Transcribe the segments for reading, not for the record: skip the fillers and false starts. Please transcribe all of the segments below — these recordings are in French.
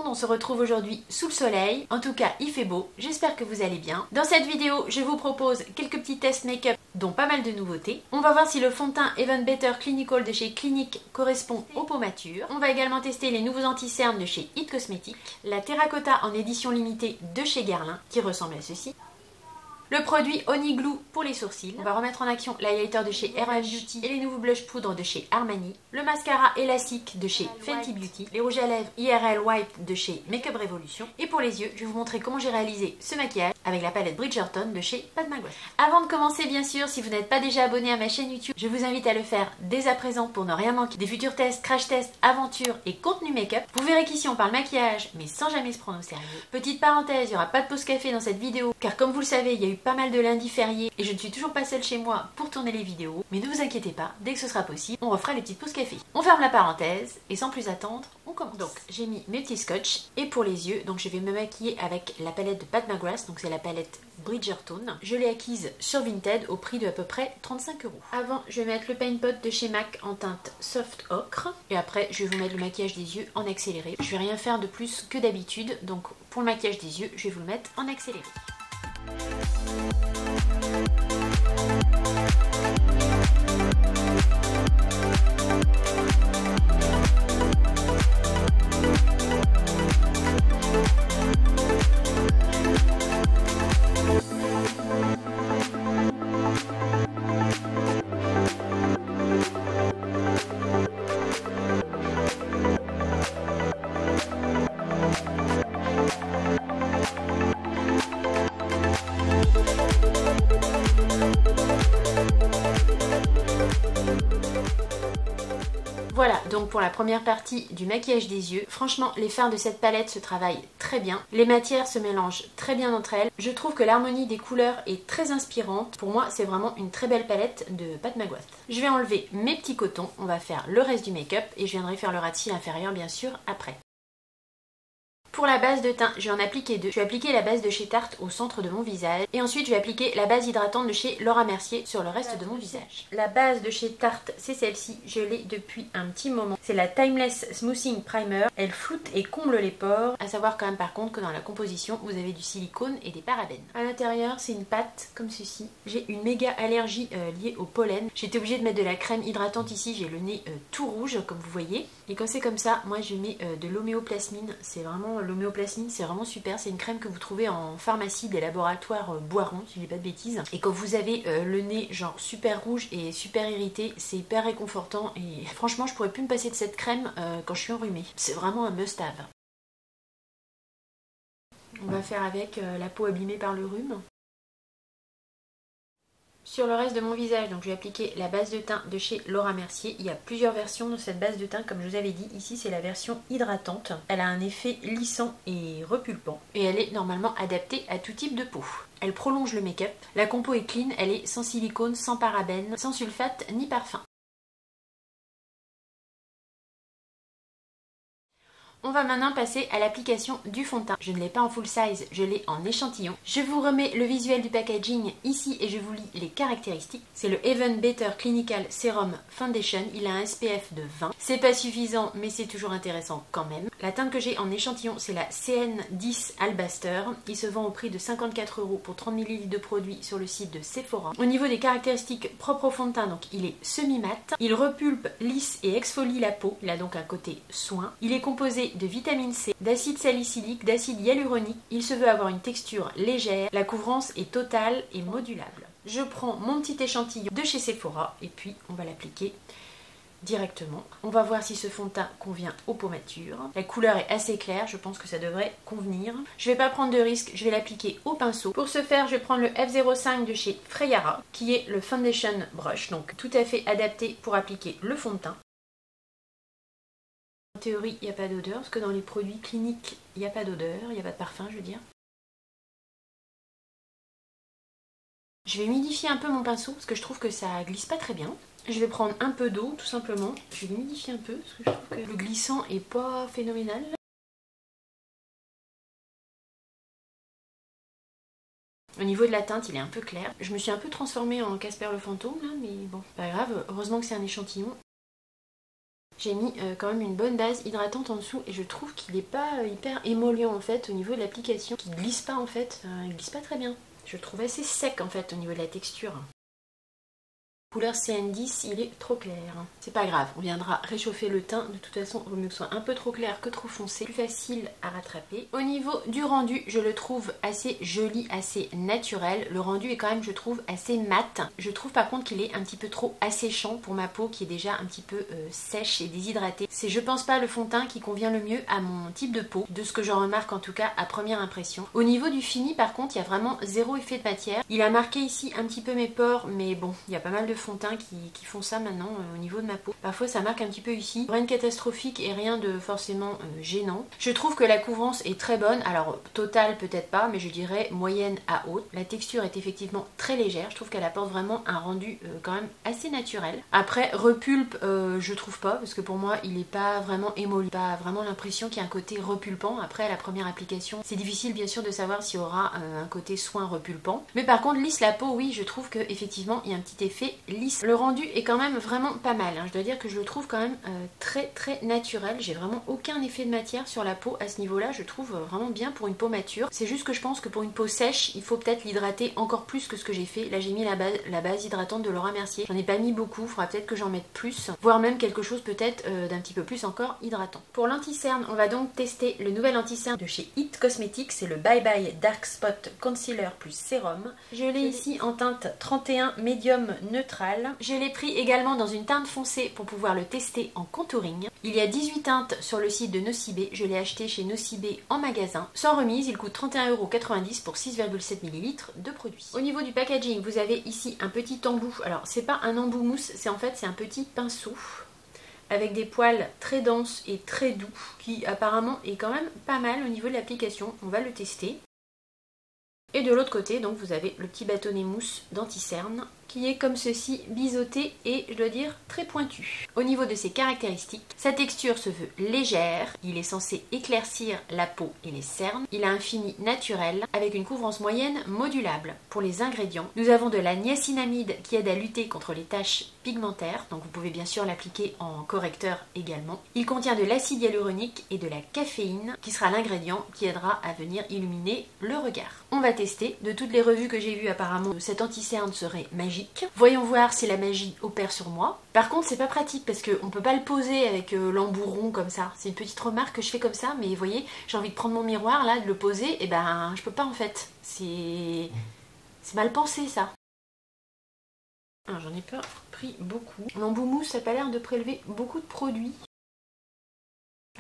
monde, on se retrouve aujourd'hui sous le soleil. En tout cas, il fait beau, j'espère que vous allez bien. Dans cette vidéo, je vous propose quelques petits tests make-up, dont pas mal de nouveautés. On va voir si le fond de teint Even Better Clinical de chez Clinique correspond aux peaux matures. On va également tester les nouveaux anti-cernes de chez It Cosmetics, la Terracotta en édition limitée de chez Guerlain, qui ressemble à ceci. Le produit Honey Glue pour les sourcils. On va remettre en action l'highlighter de chez RF Beauty et les nouveaux blush poudre de chez Armani. Le mascara élastique de chez Fenty Beauty. Les rouges à lèvres IRL White de chez Makeup Revolution. Et pour les yeux, je vais vous montrer comment j'ai réalisé ce maquillage avec la palette Bridgerton de chez Pat McGrath. Avant de commencer, bien sûr, si vous n'êtes pas déjà abonné à ma chaîne YouTube, je vous invite à le faire dès à présent pour ne rien manquer des futurs tests, crash tests, aventures et contenu make-up. Vous verrez qu'ici on parle maquillage, mais sans jamais se prendre au sérieux. Petite parenthèse, il n'y aura pas de pause café dans cette vidéo, car comme vous le savez, il y a eu pas mal de lundis fériés et je ne suis toujours pas seule chez moi pour tourner les vidéos. Mais ne vous inquiétez pas, dès que ce sera possible, on refera les petites pauses café. On ferme la parenthèse et sans plus attendre, on commence. Donc j'ai mis mes petits scotch et pour les yeux, donc je vais me maquiller avec la palette de Pat McGrath, donc c'est la palette Bridgerton. Je l'ai acquise sur Vinted au prix de à peu près 35 €. Avant, je vais mettre le Paint Pot de chez MAC en teinte Soft Ocre et après je vais vous mettre le maquillage des yeux en accéléré. Je vais rien faire de plus que d'habitude, donc pour le maquillage des yeux, je vais vous le mettre en accéléré. Voilà donc pour la première partie du maquillage des yeux. Franchement, les fards de cette palette se travaillent très bien. Les matières se mélangent très bien entre elles. Je trouve que l'harmonie des couleurs est très inspirante. Pour moi, c'est vraiment une très belle palette de Pat McGrath. Je vais enlever mes petits cotons. On va faire le reste du make-up et je viendrai faire le ras de cils inférieur bien sûr après. Pour la base de teint, je vais en appliquer deux. Je vais appliquer la base de chez Tarte au centre de mon visage. Et ensuite, je vais appliquer la base hydratante de chez Laura Mercier sur le reste de mon visage. La base de chez Tarte, c'est celle-ci. Je l'ai depuis un petit moment. C'est la Timeless Smoothing Primer. Elle floute et comble les pores. À savoir quand même par contre que dans la composition, vous avez du silicone et des parabènes. À l'intérieur, c'est une pâte comme ceci. J'ai une méga allergie liée au pollen. J'étais obligée de mettre de la crème hydratante ici. J'ai le nez tout rouge comme vous voyez. Et quand c'est comme ça, moi je mets de l'homéoplasmine. C'est vraiment l'homéoplasmine, c'est vraiment super. C'est une crème que vous trouvez en pharmacie des laboratoires Boiron, si je dis pas de bêtises. Et quand vous avez le nez genre super rouge et super irrité, c'est hyper réconfortant. Et franchement, je pourrais plus me passer de cette crème quand je suis enrhumée. C'est vraiment un must-have. On va faire avec la peau abîmée par le rhume. Sur le reste de mon visage, donc je vais appliquer la base de teint de chez Laura Mercier. Il y a plusieurs versions de cette base de teint, comme je vous avais dit. Ici, c'est la version hydratante. Elle a un effet lissant et repulpant. Et elle est normalement adaptée à tout type de peau. Elle prolonge le make-up. La compo est clean, elle est sans silicone, sans parabènes, sans sulfate ni parfum. On va maintenant passer à l'application du fond de teint. Je ne l'ai pas en full size, je l'ai en échantillon. Je vous remets le visuel du packaging ici et je vous lis les caractéristiques. C'est le Even Better Clinical Serum Foundation. Il a un SPF de 20. C'est pas suffisant, mais c'est toujours intéressant quand même. La teinte que j'ai en échantillon, c'est la CN10 Albaster. Il se vend au prix de 54 € pour 30 ml de produit sur le site de Sephora. Au niveau des caractéristiques propres au fond de teint, donc il est semi-mat. Il repulpe, lisse et exfolie la peau. Il a donc un côté soin. Il est composé de vitamine C, d'acide salicylique, d'acide hyaluronique. Il se veut avoir une texture légère. La couvrance est totale et modulable. Je prends mon petit échantillon de chez Sephora et puis on va l'appliquer directement. On va voir si ce fond de teint convient aux peaux matures. La couleur est assez claire, je pense que ça devrait convenir. Je vais pas prendre de risque, je vais l'appliquer au pinceau. Pour ce faire, je vais prendre le F05 de chez Freyara, qui est le Foundation Brush, donc tout à fait adapté pour appliquer le fond de teint. En théorie, il n'y a pas d'odeur, parce que dans les produits cliniques, il n'y a pas d'odeur, il n'y a pas de parfum, je veux dire. Je vais humidifier un peu mon pinceau, parce que je trouve que ça glisse pas très bien. Je vais prendre un peu d'eau, tout simplement. Je vais l'humidifier un peu, parce que je trouve que le glissant est pas phénoménal. Au niveau de la teinte, il est un peu clair. Je me suis un peu transformée en Casper le fantôme, là, mais bon, pas grave. Heureusement que c'est un échantillon. J'ai mis quand même une bonne base hydratante en dessous et je trouve qu'il n'est pas hyper émollient en fait au niveau de l'application. Il glisse pas en fait, il glisse pas très bien. Je le trouve assez sec en fait au niveau de la texture. Couleur CN10, il est trop clair. C'est pas grave, on viendra réchauffer le teint. De toute façon, il vaut mieux que ce soit un peu trop clair que trop foncé. Plus facile à rattraper. Au niveau du rendu, je le trouve assez joli, assez naturel. Le rendu est quand même, je trouve, assez mat. Je trouve par contre qu'il est un petit peu trop asséchant pour ma peau qui est déjà un petit peu sèche et déshydratée. C'est, je pense, pas le fond de teint qui convient le mieux à mon type de peau, de ce que j'en remarque en tout cas à première impression. Au niveau du fini, par contre, il y a vraiment zéro effet de matière. Il a marqué ici un petit peu mes pores, mais bon, il y a pas mal de fond de teint qui font ça maintenant au niveau de ma peau. Parfois ça marque un petit peu ici. Rien de catastrophique et rien de forcément gênant. Je trouve que la couvrance est très bonne. Alors totale peut-être pas, mais je dirais moyenne à haute. La texture est effectivement très légère. Je trouve qu'elle apporte vraiment un rendu quand même assez naturel. Après repulpe, je trouve pas, parce que pour moi il est pas vraiment émolli. Pas vraiment l'impression qu'il y a un côté repulpant. Après à la première application, c'est difficile bien sûr de savoir s'il y aura un côté soin repulpant. Mais par contre lisse la peau, oui, je trouve que effectivement il y a un petit effet lisse. Le rendu est quand même vraiment pas mal, hein. Je dois dire que je le trouve quand même très naturel. J'ai vraiment aucun effet de matière sur la peau à ce niveau là. Je trouve vraiment bien pour une peau mature. C'est juste que je pense que pour une peau sèche il faut peut-être l'hydrater encore plus que ce que j'ai fait. Là j'ai mis la base hydratante de Laura Mercier. J'en ai pas mis beaucoup, il faudra peut-être que j'en mette plus, voire même quelque chose peut-être d'un petit peu plus encore hydratant. Pour l'anti-cerne, on va donc tester le nouvel anti-cerne de chez It Cosmetics. C'est le Bye Bye Dark Spot Concealer plus Sérum. Je l'ai ici en teinte 31 médium neutral. Je l'ai pris également dans une teinte foncée pour pouvoir le tester en contouring. Il y a 18 teintes sur le site de Nocibé. Je l'ai acheté chez Nocibé en magasin. Sans remise, il coûte 31,90 € pour 6,7 ml de produit. Au niveau du packaging, vous avez ici un petit embout. Alors c'est pas un embout mousse, c'est en fait c'est un petit pinceau avec des poils très denses et très doux qui apparemment est quand même pas mal au niveau de l'application. On va le tester. Et de l'autre côté, donc vous avez le petit bâtonnet mousse d'anti-cerne qui est comme ceci, biseauté et je dois dire très pointu. Au niveau de ses caractéristiques, sa texture se veut légère, il est censé éclaircir la peau et les cernes, il a un fini naturel avec une couvrance moyenne modulable. Pour les ingrédients, nous avons de la niacinamide qui aide à lutter contre les taches pigmentaires, donc vous pouvez bien sûr l'appliquer en correcteur également. Il contient de l'acide hyaluronique et de la caféine qui sera l'ingrédient qui aidera à venir illuminer le regard. On va tester. De toutes les revues que j'ai vues, apparemment cet anti-cerne serait magique. Voyons voir si la magie opère sur moi. Par contre c'est pas pratique parce qu'on peut pas le poser avec l'embout rond comme ça. C'est une petite remarque que je fais comme ça, mais vous voyez, j'ai envie de prendre mon miroir là, de le poser, et ben je peux pas en fait. C'est mal pensé ça. J'en ai pas pris beaucoup. L'embout mousse ça n'a pas l'air de prélever beaucoup de produits.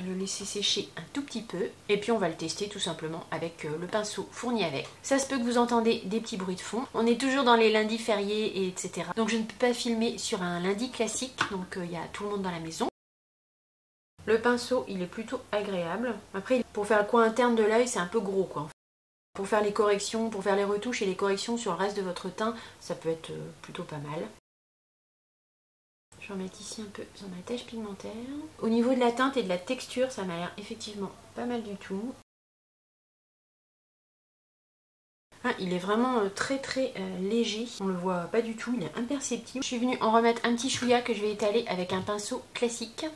Le laisser sécher un tout petit peu et puis on va le tester tout simplement avec le pinceau fourni avec. Ça se peut que vous entendez des petits bruits de fond. On est toujours dans les lundis fériés et etc. Donc je ne peux pas filmer sur un lundi classique, donc il y a tout le monde dans la maison. Le pinceau il est plutôt agréable. Après pour faire le coin interne de l'œil c'est un peu gros quoi. Pour faire les corrections, pour faire les retouches et les corrections sur le reste de votre teint, ça peut être plutôt pas mal. Je vais en mettre ici un peu sur ma tache pigmentaire. Au niveau de la teinte et de la texture, ça m'a l'air effectivement pas mal du tout. Il est vraiment très léger, on le voit pas du tout, il est imperceptible. Je suis venue en remettre un petit chouïa que je vais étaler avec un pinceau classique.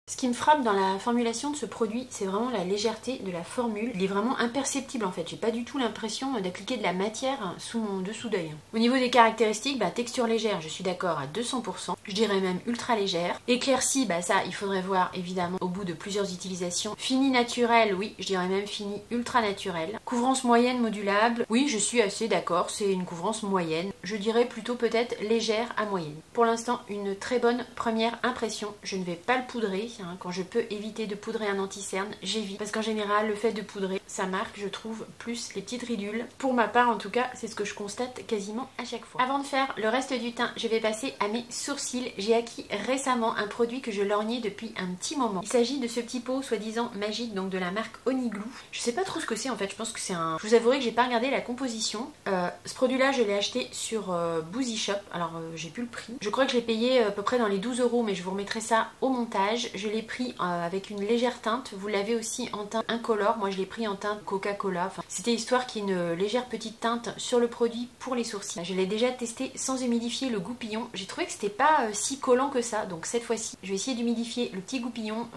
Ce qui me frappe dans la formulation de ce produit, c'est vraiment la légèreté de la formule. Il est vraiment imperceptible en fait, j'ai pas du tout l'impression d'appliquer de la matière sous mon dessous d'œil. Au niveau des caractéristiques, texture légère, je suis d'accord à 200%, je dirais même ultra légère. Éclaircie, ça il faudrait voir évidemment au bout de plusieurs utilisations. Fini naturel, oui, je dirais même fini ultra naturel. Couvrance moyenne modulable, oui je suis assez d'accord, c'est une couvrance moyenne. Je dirais plutôt peut-être légère à moyenne. Pour l'instant, une très bonne première impression, je ne vais pas le poudrer. Quand je peux éviter de poudrer un anti-cerne, j'évite. Parce qu'en général, le fait de poudrer, ça marque, je trouve, plus les petites ridules. Pour ma part, en tout cas, c'est ce que je constate quasiment à chaque fois. Avant de faire le reste du teint, je vais passer à mes sourcils. J'ai acquis récemment un produit que je lorgnais depuis un petit moment. Il s'agit de ce petit pot soi-disant magique, donc de la marque Oniglou. Je sais pas trop ce que c'est en fait, je pense que c'est un... Je vous avouerai que j'ai pas regardé la composition. Ce produit-là, je l'ai acheté sur Boozy Shop. Alors, j'ai plus le prix. Je crois que je l'ai payé à peu près dans les 12 €, mais je vous remettrai ça au montage. Je l'ai l'ai pris avec une légère teinte. Vous l'avez aussi en teinte incolore. Moi je l'ai pris en teinte Coca-Cola. Enfin, c'était histoire qu'il y ait une légère petite teinte sur le produit pour les sourcils. Je l'ai déjà testé sans humidifier le goupillon. J'ai trouvé que c'était pas si collant que ça. Donc cette fois-ci, je vais essayer d'humidifier le petit goupillon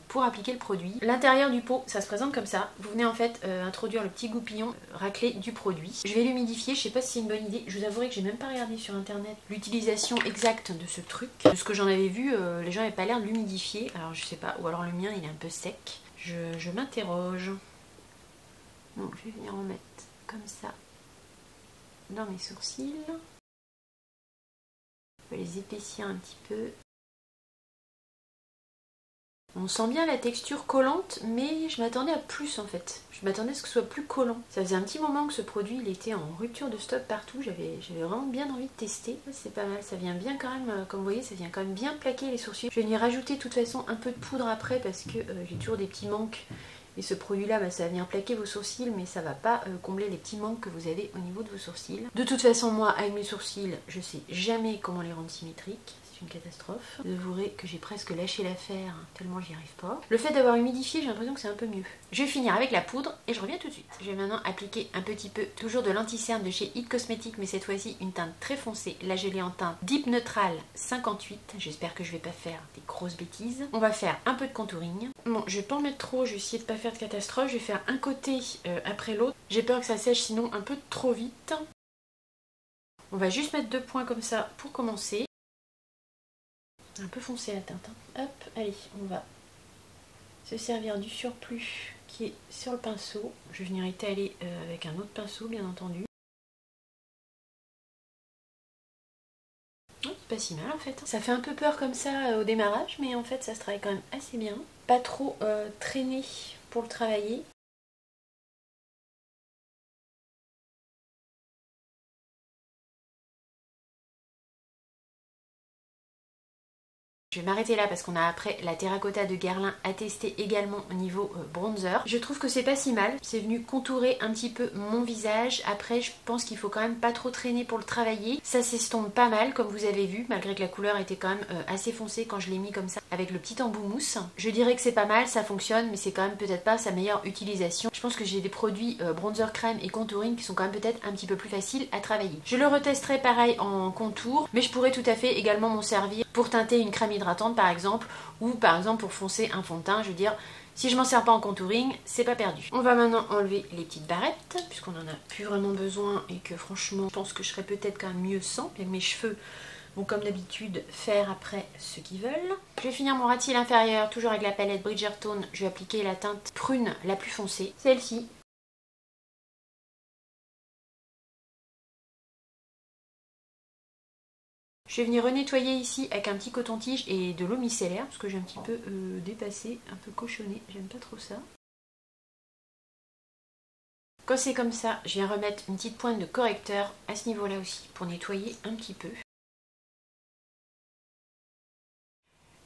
pour appliquer le produit. L'intérieur du pot, ça se présente comme ça. Vous venez en fait introduire le petit goupillon raclé du produit. Je vais l'humidifier. Je sais pas si c'est une bonne idée. Je vous avouerai que j'ai même pas regardé sur internet l'utilisation exacte de ce truc. De ce que j'en avais vu, les gens n'avaient pas l'air de l'humidifier. Alors je sais pas, ou alors le mien il est un peu sec. Je m'interroge. Donc je vais venir en mettre comme ça dans mes sourcils. Je vais les épaissir un petit peu. On sent bien la texture collante, mais je m'attendais à plus en fait. Je m'attendais à ce que ce soit plus collant. Ça faisait un petit moment que ce produit il était en rupture de stock partout. J'avais vraiment bien envie de tester. C'est pas mal, ça vient bien quand même, comme vous voyez, ça vient quand même bien plaquer les sourcils. Je vais venir rajouter de toute façon un peu de poudre après parce que j'ai toujours des petits manques. Et ce produit-là, ça va venir plaquer vos sourcils, mais ça va pas combler les petits manques que vous avez au niveau de vos sourcils. De toute façon, moi, avec mes sourcils, je sais jamais comment les rendre symétriques. Une catastrophe. Je vous avouerai que j'ai presque lâché l'affaire tellement j'y arrive pas. Le fait d'avoir humidifié, j'ai l'impression que c'est un peu mieux. Je vais finir avec la poudre et je reviens tout de suite. Je vais maintenant appliquer un petit peu, toujours de l'anti-cerne de chez It Cosmetics, mais cette fois-ci une teinte très foncée. Là je l'ai en teinte Deep Neutral 58. J'espère que je vais pas faire des grosses bêtises. On va faire un peu de contouring. Bon, je vais pas en mettre trop, je vais essayer de pas faire de catastrophe. Je vais faire un côté après l'autre. J'ai peur que ça sèche sinon un peu trop vite. On va juste mettre 2 points comme ça pour commencer. Un peu foncé la teinte. Hop, allez, on va se servir du surplus qui est sur le pinceau. Je vais venir étaler avec un autre pinceau, bien entendu. C'est pas si mal en fait. Ça fait un peu peur comme ça au démarrage, mais en fait ça se travaille quand même assez bien. Pas trop traîné pour le travailler. Je vais m'arrêter là parce qu'on a après la terracotta de Guerlain à tester également au niveau bronzer. Je trouve que c'est pas si mal. C'est venu contourer un petit peu mon visage. Après, je pense qu'il faut quand même pas trop traîner pour le travailler. Ça s'estompe pas mal comme vous avez vu, malgré que la couleur était quand même assez foncée quand je l'ai mis comme ça avec le petit embout mousse. Je dirais que c'est pas mal, ça fonctionne, mais c'est quand même peut-être pas sa meilleure utilisation. Je pense que j'ai des produits bronzer crème et contouring qui sont quand même peut-être un petit peu plus faciles à travailler. Je le retesterai pareil en contour, mais je pourrais tout à fait également m'en servir pour teinter une crème hydratante par exemple, ou par exemple pour foncer un fond de teint. Je veux dire, si je m'en sers pas en contouring, c'est pas perdu. On va maintenant enlever les petites barrettes, puisqu'on en a plus vraiment besoin et que franchement, je pense que je serais peut-être quand même mieux sans. Et mes cheveux vont comme d'habitude faire après ce qu'ils veulent. Je vais finir mon ras de cils inférieur, toujours avec la palette Bridgerton. Je vais appliquer la teinte prune la plus foncée, celle-ci. Je vais venir renettoyer ici avec un petit coton-tige et de l'eau micellaire parce que j'ai un petit peu dépassé, un peu cochonné, j'aime pas trop ça. Quand c'est comme ça, je viens remettre une petite pointe de correcteur à ce niveau-là aussi pour nettoyer un petit peu.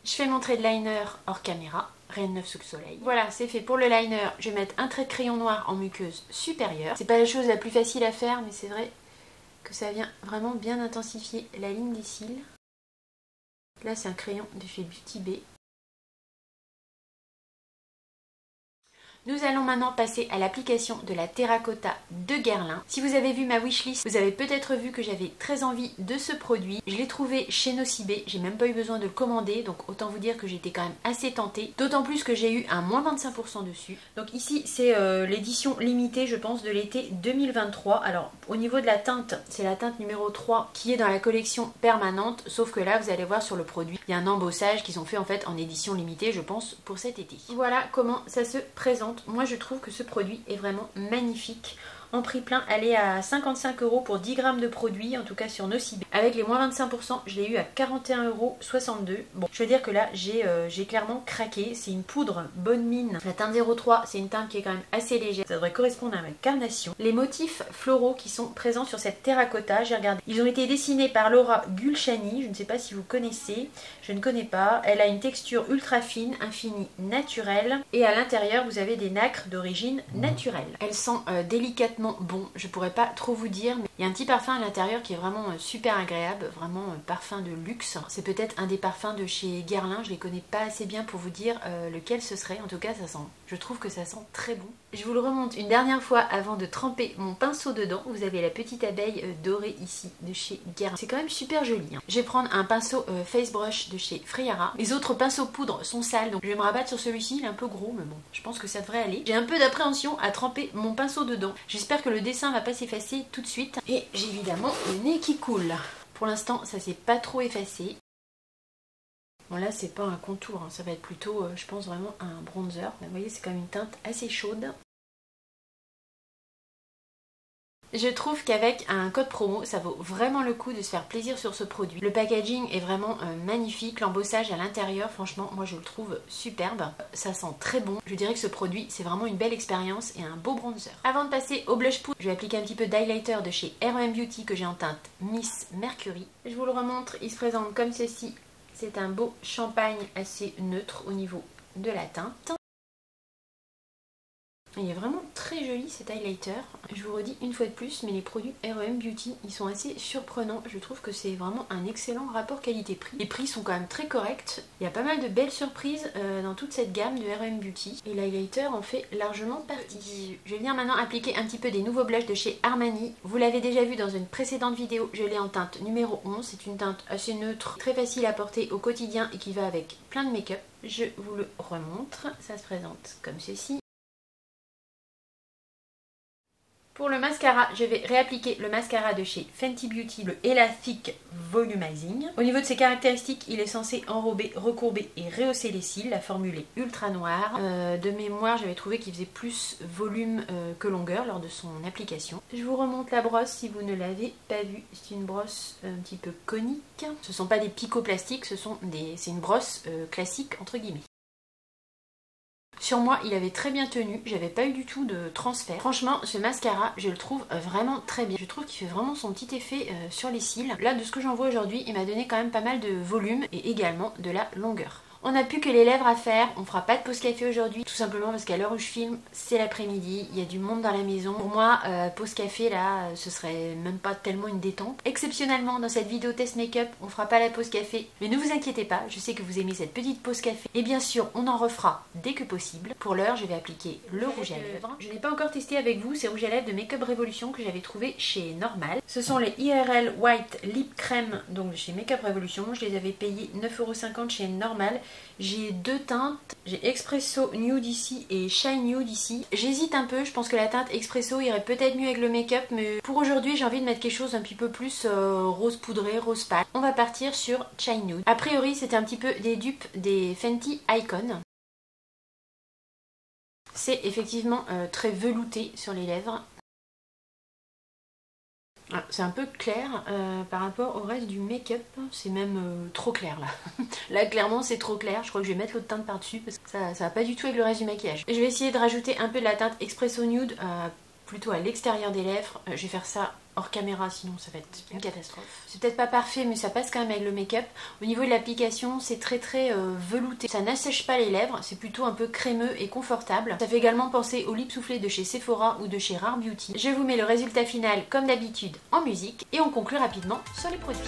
Je fais mon trait de liner hors caméra, rien de neuf sous le soleil. Voilà, c'est fait pour le liner. Je vais mettre un trait de crayon noir en muqueuse supérieure. C'est pas la chose la plus facile à faire, mais c'est vrai que ça vient vraiment bien intensifier la ligne des cils. Là c'est un crayon de chez Beauty Bay. Nous allons maintenant passer à l'application de la terracotta de Guerlain. Si vous avez vu ma wishlist, vous avez peut-être vu que j'avais très envie de ce produit. Je l'ai trouvé chez Nocibé, j'ai même pas eu besoin de le commander, donc autant vous dire que j'étais quand même assez tentée. D'autant plus que j'ai eu un moins 25% dessus. Donc ici c'est l'édition limitée je pense de l'été 2023. Alors au niveau de la teinte, c'est la teinte numéro 3 qui est dans la collection permanente, sauf que là vous allez voir sur le produit, il y a un embossage qu'ils ont fait en fait en édition limitée je pense pour cet été. Voilà comment ça se présente. Moi je trouve que ce produit est vraiment magnifique. En prix plein, elle est à 55 € pour 10 grammes de produit, en tout cas sur Nocibé. Avec les moins 25%, je l'ai eu à 41,62 €. Bon, je veux dire que là, j'ai clairement craqué. C'est une poudre bonne mine. La teinte 03, c'est une teinte qui est quand même assez légère. Ça devrait correspondre à ma carnation. Les motifs floraux qui sont présents sur cette terracotta, j'ai regardé. Ils ont été dessinés par Laura Gulshani. Je ne sais pas si vous connaissez. Je ne connais pas. Elle a une texture ultra fine, un fini naturel. Et à l'intérieur, vous avez des nacres d'origine naturelle. Elles sont délicatement bon, je pourrais pas trop vous dire, mais il y a un petit parfum à l'intérieur qui est vraiment super agréable. agréable, vraiment parfum de luxe. C'est peut-être un des parfums de chez Guerlain, je les connais pas assez bien pour vous dire lequel ce serait. En tout cas, ça sent, je trouve que ça sent très bon. Je vous le remonte une dernière fois avant de tremper mon pinceau dedans. Vous avez la petite abeille dorée ici de chez Guerlain. C'est quand même super joli. Hein. Je vais prendre un pinceau Face Brush de chez Friara. Les autres pinceaux poudre sont sales, donc je vais me rabattre sur celui-ci. Il est un peu gros, mais bon, je pense que ça devrait aller. J'ai un peu d'appréhension à tremper mon pinceau dedans. J'espère que le dessin va pas s'effacer tout de suite. Et j'ai évidemment le nez qui coule. Pour l'instant, ça s'est pas trop effacé. Bon là c'est pas un contour, hein. Ça va être plutôt je pense vraiment un bronzer. Vous voyez c'est quand même une teinte assez chaude. Je trouve qu'avec un code promo, ça vaut vraiment le coup de se faire plaisir sur ce produit. Le packaging est vraiment magnifique, l'embossage à l'intérieur, franchement, moi je le trouve superbe. Ça sent très bon. Je dirais que ce produit, c'est vraiment une belle expérience et un beau bronzer. Avant de passer au blush poudre, je vais appliquer un petit peu d'highlighter de chez R.E.M. Beauty que j'ai en teinte Miss Mercury. Je vous le remontre, il se présente comme ceci. C'est un beau champagne assez neutre au niveau de la teinte. Il est vraiment très joli cet highlighter. Je vous redis une fois de plus, mais les produits R.E.M. Beauty, ils sont assez surprenants. Je trouve que c'est vraiment un excellent rapport qualité-prix. Les prix sont quand même très corrects. Il y a pas mal de belles surprises dans toute cette gamme de R.E.M. Beauty. Et l'highlighter en fait largement partie. Je vais venir maintenant appliquer un petit peu des nouveaux blushs de chez Armani. Vous l'avez déjà vu dans une précédente vidéo, je l'ai en teinte numéro 11. C'est une teinte assez neutre, très facile à porter au quotidien et qui va avec plein de make-up. Je vous le remontre. Ça se présente comme ceci. Pour le mascara, je vais réappliquer le mascara de chez Fenty Beauty, le Elastic Volumizing. Au niveau de ses caractéristiques, il est censé enrober, recourber et rehausser les cils. La formule est ultra noire. De mémoire, j'avais trouvé qu'il faisait plus volume que longueur lors de son application. Je vous remonte la brosse si vous ne l'avez pas vue. C'est une brosse un petit peu conique. Ce ne sont pas des picots plastiques, c'est une brosse classique entre guillemets. Sur moi, il avait très bien tenu, j'avais pas eu du tout de transfert. Franchement, ce mascara, je le trouve vraiment très bien. Je trouve qu'il fait vraiment son petit effet sur les cils. Là, de ce que j'en vois aujourd'hui, il m'a donné quand même pas mal de volume et également de la longueur. On n'a plus que les lèvres à faire, on fera pas de pause café aujourd'hui, tout simplement parce qu'à l'heure où je filme, c'est l'après-midi, il y a du monde dans la maison. Pour moi, pause café là, ce serait même pas tellement une détente. Exceptionnellement, dans cette vidéo test make-up, on fera pas la pause café, mais ne vous inquiétez pas, je sais que vous aimez cette petite pause café. Et bien sûr, on en refera dès que possible. Pour l'heure, je vais appliquer le rouge à lèvres. Je n'ai pas encore testé avec vous ces rouges à lèvres de Make Up Revolution que j'avais trouvé chez Normal. Ce sont les IRL White Lip Cream, donc de chez Make Up Revolution. Je les avais payés 9,50 € chez Normal. J'ai deux teintes, j'ai Expresso Nude ici et Shine Nude ici. J'hésite un peu, je pense que la teinte Expresso irait peut-être mieux avec le make-up, mais pour aujourd'hui j'ai envie de mettre quelque chose un petit peu plus rose poudré, rose pâle. On va partir sur Shine Nude. A priori c'était un petit peu des dupes des Fenty Icon. C'est effectivement très velouté sur les lèvres. Ah, c'est un peu clair par rapport au reste du make-up, c'est même trop clair là. Là clairement c'est trop clair, je crois que je vais mettre l'autre teinte par dessus parce que ça va pas du tout avec le reste du maquillage. Je vais essayer de rajouter un peu de la teinte Expresso Nude plutôt à l'extérieur des lèvres. Je vais faire ça hors caméra sinon ça va être une catastrophe. C'est peut-être pas parfait mais ça passe quand même avec le make-up. Au niveau de l'application c'est très velouté. Ça n'assèche pas les lèvres, c'est plutôt un peu crémeux et confortable. Ça fait également penser au lip soufflé de chez Sephora ou de chez Rare Beauty. Je vous mets le résultat final comme d'habitude en musique et on conclut rapidement sur les produits.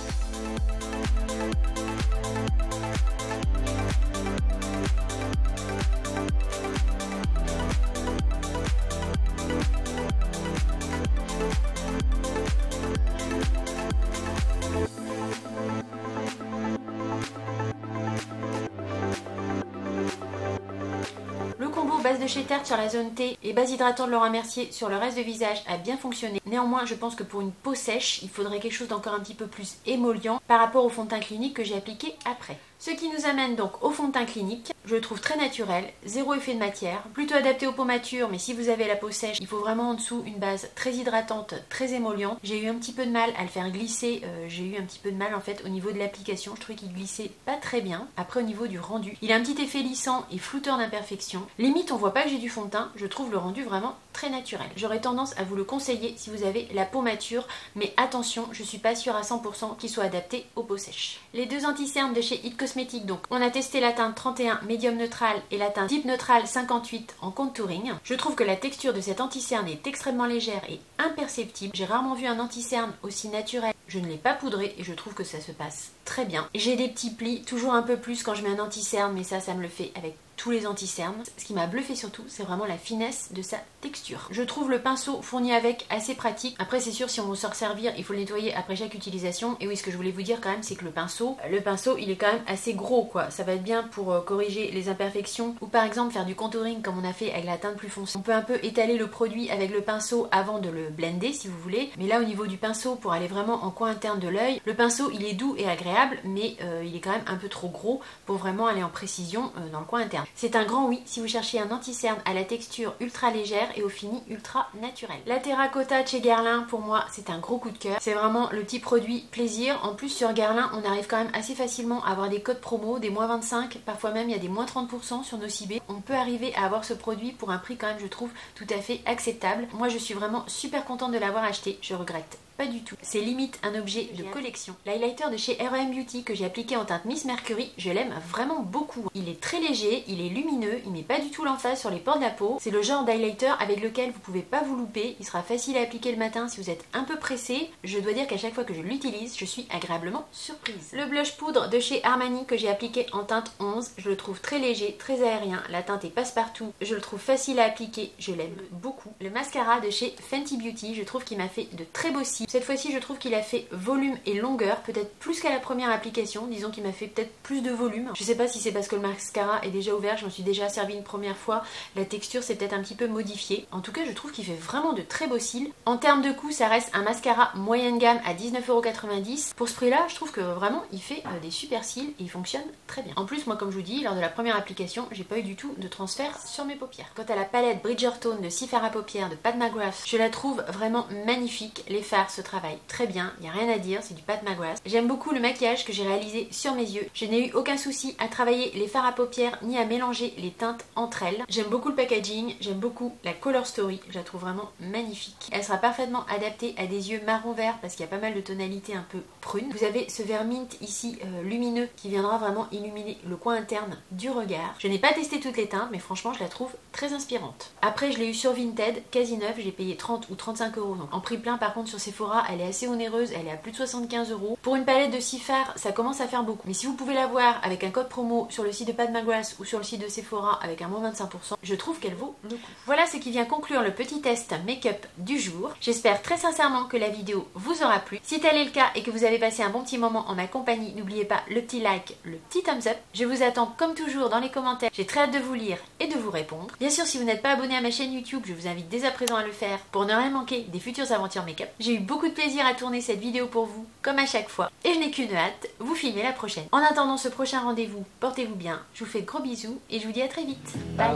Base de chez Tarte sur la zone T et base hydratante de Laurent Mercier sur le reste du visage a bien fonctionné. Néanmoins, je pense que pour une peau sèche, il faudrait quelque chose d'encore un petit peu plus émollient par rapport au fond de teint clinique que j'ai appliqué après. Ce qui nous amène donc au fond de teint clinique. Je le trouve très naturel, zéro effet de matière, plutôt adapté aux peaux matures, mais si vous avez la peau sèche, il faut vraiment en dessous une base très hydratante, très émolliente. J'ai eu un petit peu de mal à le faire glisser, j'ai eu un petit peu de mal en fait au niveau de l'application, je trouvais qu'il glissait pas très bien. Après au niveau du rendu, il a un petit effet lissant et flouteur d'imperfection. Limite on voit pas que j'ai du fond de teint, je trouve le rendu vraiment très très naturel. J'aurais tendance à vous le conseiller si vous avez la peau mature, mais attention, je suis pas sûre à 100% qu'il soit adapté aux peaux sèches. Les deux anti-cernes de chez It Cosmetics, donc on a testé la teinte 31 médium neutral et la teinte Deep Neutral 58 en contouring. Je trouve que la texture de cet anti-cerne est extrêmement légère et imperceptible. J'ai rarement vu un anti-cerne aussi naturel. Je ne l'ai pas poudré et je trouve que ça se passe très bien. J'ai des petits plis, toujours un peu plus quand je mets un anti-cerne, mais ça me le fait avec tous les anti-cernes. Ce qui m'a bluffé surtout, c'est vraiment la finesse de sa texture. Je trouve le pinceau fourni avec assez pratique. Après c'est sûr, si on veut s'en servir, il faut le nettoyer après chaque utilisation. Et oui, ce que je voulais vous dire quand même, c'est que le pinceau il est quand même assez gros quoi. Ça va être bien pour corriger les imperfections ou par exemple faire du contouring comme on a fait avec la teinte plus foncée. On peut un peu étaler le produit avec le pinceau avant de le blender si vous voulez. Mais là au niveau du pinceau, pour aller vraiment en coin interne de l'œil, le pinceau il est doux et agréable, mais il est quand même un peu trop gros pour vraiment aller en précision dans le coin interne. C'est un grand oui si vous cherchez un anti-cerne à la texture ultra légère et au fini ultra naturel. La terracotta de chez Guerlain, pour moi, c'est un gros coup de cœur. C'est vraiment le petit produit plaisir. En plus, sur Guerlain, on arrive quand même assez facilement à avoir des codes promo, des moins 25, parfois même il y a des moins 30% sur Nocibé. On peut arriver à avoir ce produit pour un prix quand même, je trouve, tout à fait acceptable. Moi, je suis vraiment super contente de l'avoir acheté. Je regrette pas du tout. C'est limite un objet de collection. L'highlighter de chez R.E.M. Beauty que j'ai appliqué en teinte Miss Mercury, je l'aime vraiment beaucoup. Il est très léger, il est lumineux, il met pas du tout l'emphase sur les pores de la peau. C'est le genre d'highlighter avec lequel vous pouvez pas vous louper. Il sera facile à appliquer le matin si vous êtes un peu pressé. Je dois dire qu'à chaque fois que je l'utilise, je suis agréablement surprise. Le blush poudre de chez Armani que j'ai appliqué en teinte 11, je le trouve très léger, très aérien. La teinte est passe-partout. Je le trouve facile à appliquer, je l'aime beaucoup. Le mascara de chez Fenty Beauty, je trouve qu'il m'a fait de très beaux cils. Cette fois-ci, je trouve qu'il a fait volume et longueur, peut-être plus qu'à la première application. Disons qu'il m'a fait peut-être plus de volume. Je sais pas si c'est parce que le mascara est déjà ouvert, je m'en suis déjà servi une première fois. La texture s'est peut-être un petit peu modifiée. En tout cas, je trouve qu'il fait vraiment de très beaux cils. En termes de coût, ça reste un mascara moyenne gamme à 19,90 €. Pour ce prix-là, je trouve que vraiment, il fait des super cils et il fonctionne très bien. En plus, moi, comme je vous dis, lors de la première application, j'ai pas eu du tout de transfert sur mes paupières. Quant à la palette Bridgerton de 6 fards à paupières de Pat McGrath, je la trouve vraiment magnifique. Les fards se travaillent très bien, il n'y a rien à dire, c'est du Pat McGrath. J'aime beaucoup le maquillage que j'ai réalisé sur mes yeux. Je n'ai eu aucun souci à travailler les fards à paupières ni à mélanger les teintes entre elles. J'aime beaucoup le packaging, j'aime beaucoup la color story, je la trouve vraiment magnifique. Elle sera parfaitement adaptée à des yeux marron vert parce qu'il y a pas mal de tonalités un peu prunes. Vous avez ce vert mint ici lumineux qui viendra vraiment illuminer le coin interne du regard. Je n'ai pas testé toutes les teintes, mais franchement je la trouve très inspirante. Après je l'ai eu sur Vinted, quasi neuf, j'ai payé 30 ou 35 €. Donc en prix plein par contre sur Sephora, elle est assez onéreuse, elle est à plus de 75 €. Pour une palette de 6 fards, ça commence à faire beaucoup. Mais si vous pouvez l'avoir avec un code promo sur le site de Pat McGrath ou sur le site de Sephora avec un moins 25%, je trouve qu'elle vaut le coup. Voilà ce qui vient conclure le petit test make-up du jour. J'espère très sincèrement que la vidéo vous aura plu. Si tel est le cas et que vous avez passé un bon petit moment en ma compagnie, n'oubliez pas le petit like, le petit thumbs up. Je vous attends comme toujours dans les commentaires. J'ai très hâte de vous lire et de vous répondre. Bien sûr, si vous n'êtes pas abonné à ma chaîne YouTube, je vous invite dès à présent à le faire pour ne rien manquer des futures aventures make-up. J'ai eu beaucoup de plaisir à tourner cette vidéo pour vous, comme à chaque fois, et je n'ai qu'une hâte, vous filmer la prochaine. En attendant ce prochain rendez-vous, portez-vous bien, je vous fais de gros bisous et je vous dis à très vite. Bye.